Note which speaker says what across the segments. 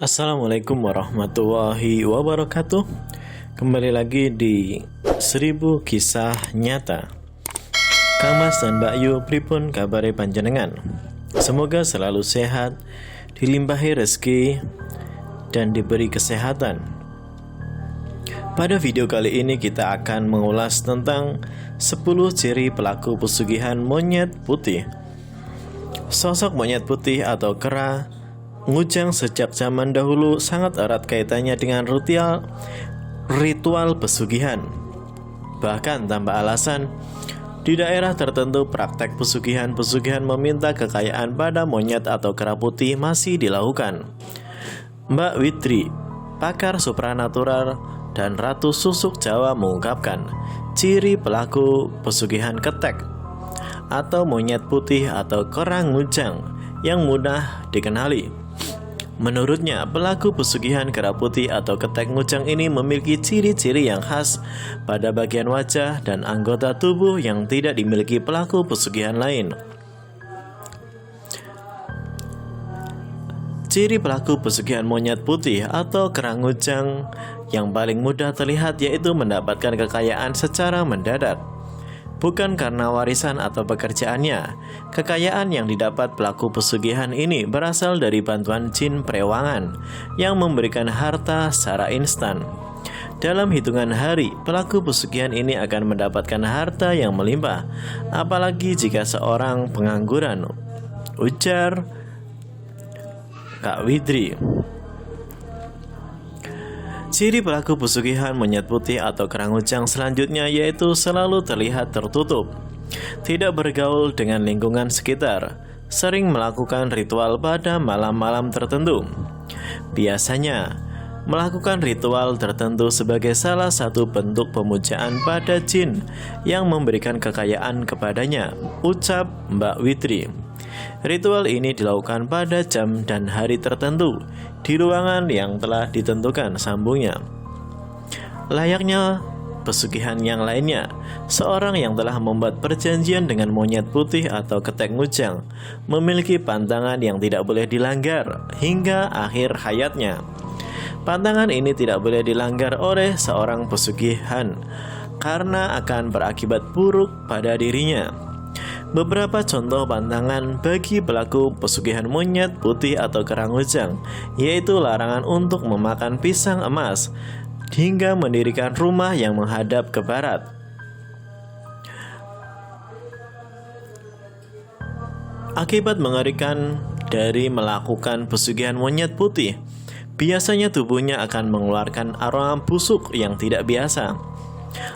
Speaker 1: Assalamualaikum warahmatullahi wabarakatuh. Kembali lagi di 1000 kisah nyata. Kang Mas dan Mbak Yu pripun kabare panjenengan? Semoga selalu sehat, dilimpahi rezeki dan diberi kesehatan. Pada video kali ini kita akan mengulas tentang 10 ciri pelaku pesugihan monyet putih. Sosok monyet putih atau kera ngujang sejak zaman dahulu sangat erat kaitannya dengan ritual pesugihan. Bahkan tanpa alasan, di daerah tertentu praktek pesugihan meminta kekayaan pada monyet atau kera putih masih dilakukan. Mbak Witri, pakar supranatural dan Ratu Susuk Jawa mengungkapkan ciri pelaku pesugihan ketek atau monyet putih atau kera ngujang yang mudah dikenali. Menurutnya, pelaku pesugihan kera putih atau ketek ngujang ini memiliki ciri-ciri yang khas pada bagian wajah dan anggota tubuh yang tidak dimiliki pelaku pesugihan lain. Ciri pelaku pesugihan monyet putih atau kera ngujang yang paling mudah terlihat yaitu mendapatkan kekayaan secara mendadak. Bukan karena warisan atau pekerjaannya, kekayaan yang didapat pelaku pesugihan ini berasal dari bantuan jin perewangan yang memberikan harta secara instan. Dalam hitungan hari, pelaku pesugihan ini akan mendapatkan harta yang melimpah, apalagi jika seorang pengangguran, ujar Kak Widri. Ciri pelaku pesugihan monyet putih atau kera ngujang selanjutnya yaitu selalu terlihat tertutup, tidak bergaul dengan lingkungan sekitar, sering melakukan ritual pada malam-malam tertentu. Biasanya, melakukan ritual tertentu sebagai salah satu bentuk pemujaan pada jin yang memberikan kekayaan kepadanya, ucap Mbak Witri. Ritual ini dilakukan pada jam dan hari tertentu di ruangan yang telah ditentukan, sambungnya. Layaknya pesugihan yang lainnya, seorang yang telah membuat perjanjian dengan monyet putih atau ketek ngujang memiliki pantangan yang tidak boleh dilanggar hingga akhir hayatnya. Pantangan ini tidak boleh dilanggar oleh seorang pesugihan karena akan berakibat buruk pada dirinya. Beberapa contoh pantangan bagi pelaku pesugihan monyet putih atau kera ngujang yaitu larangan untuk memakan pisang emas hingga mendirikan rumah yang menghadap ke barat. Akibat mengerikan dari melakukan pesugihan monyet putih, biasanya tubuhnya akan mengeluarkan aroma busuk yang tidak biasa.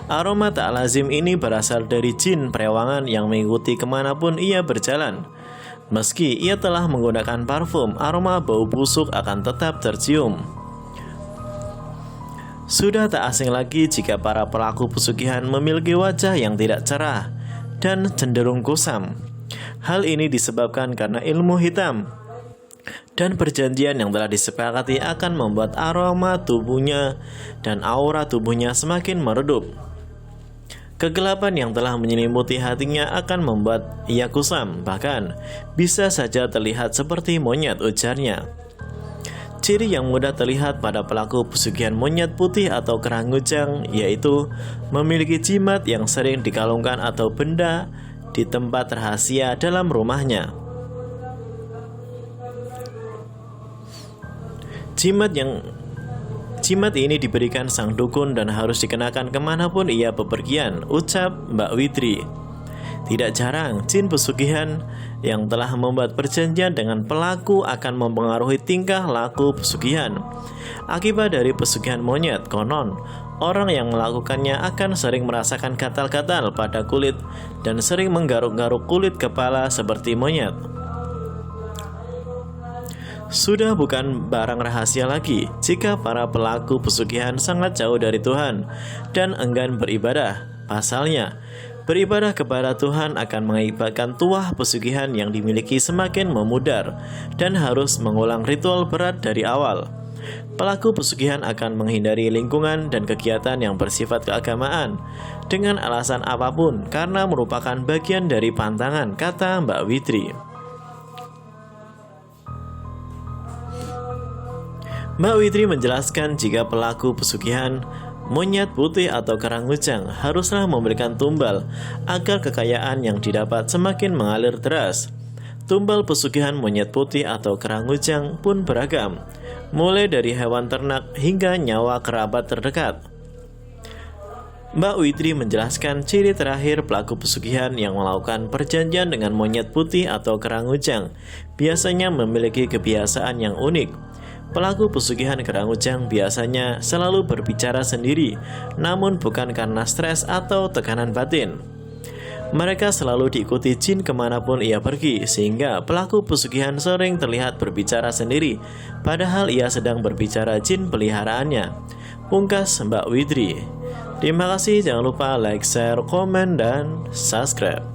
Speaker 1: Aroma tak lazim ini berasal dari jin perewangan yang mengikuti kemanapun ia berjalan. Meski ia telah menggunakan parfum, aroma bau busuk akan tetap tercium. Sudah tak asing lagi jika para pelaku pesugihan memiliki wajah yang tidak cerah dan cenderung kusam. Hal ini disebabkan karena ilmu hitam dan perjanjian yang telah disepakati akan membuat aroma tubuhnya dan aura tubuhnya semakin meredup. Kegelapan yang telah menyelimuti hatinya akan membuat ia kusam, bahkan bisa saja terlihat seperti monyet, ujarnya. Ciri yang mudah terlihat pada pelaku pesugihan monyet putih atau kera ngujang yaitu memiliki jimat yang sering dikalungkan atau benda di tempat rahasia dalam rumahnya. Jimat ini diberikan sang dukun dan harus dikenakan kemanapun ia bepergian, ucap Mbak Witri. Tidak jarang, jin pesugihan yang telah membuat perjanjian dengan pelaku akan mempengaruhi tingkah laku pesugihan. Akibat dari pesugihan monyet, konon orang yang melakukannya akan sering merasakan gatal-gatal pada kulit dan sering menggaruk-garuk kulit kepala seperti monyet. Sudah bukan barang rahasia lagi jika para pelaku pesugihan sangat jauh dari Tuhan dan enggan beribadah. Pasalnya, beribadah kepada Tuhan akan mengakibatkan tuah pesugihan yang dimiliki semakin memudar dan harus mengulang ritual berat dari awal. Pelaku pesugihan akan menghindari lingkungan dan kegiatan yang bersifat keagamaan dengan alasan apapun karena merupakan bagian dari pantangan, kata Mbak Witri. Mbak Witri menjelaskan jika pelaku pesugihan monyet putih atau kerangujang haruslah memberikan tumbal agar kekayaan yang didapat semakin mengalir deras. Tumbal pesugihan monyet putih atau kerangujang pun beragam, mulai dari hewan ternak hingga nyawa kerabat terdekat. Mbak Witri menjelaskan ciri terakhir pelaku pesugihan yang melakukan perjanjian dengan monyet putih atau kerangujang biasanya memiliki kebiasaan yang unik. Pelaku pesugihan kerangujang biasanya selalu berbicara sendiri, namun bukan karena stres atau tekanan batin. Mereka selalu diikuti jin kemanapun ia pergi, sehingga pelaku pesugihan sering terlihat berbicara sendiri, padahal ia sedang berbicara jin peliharaannya. Pungkas Mbak Witri. Terima kasih, jangan lupa like, share, komen, dan subscribe.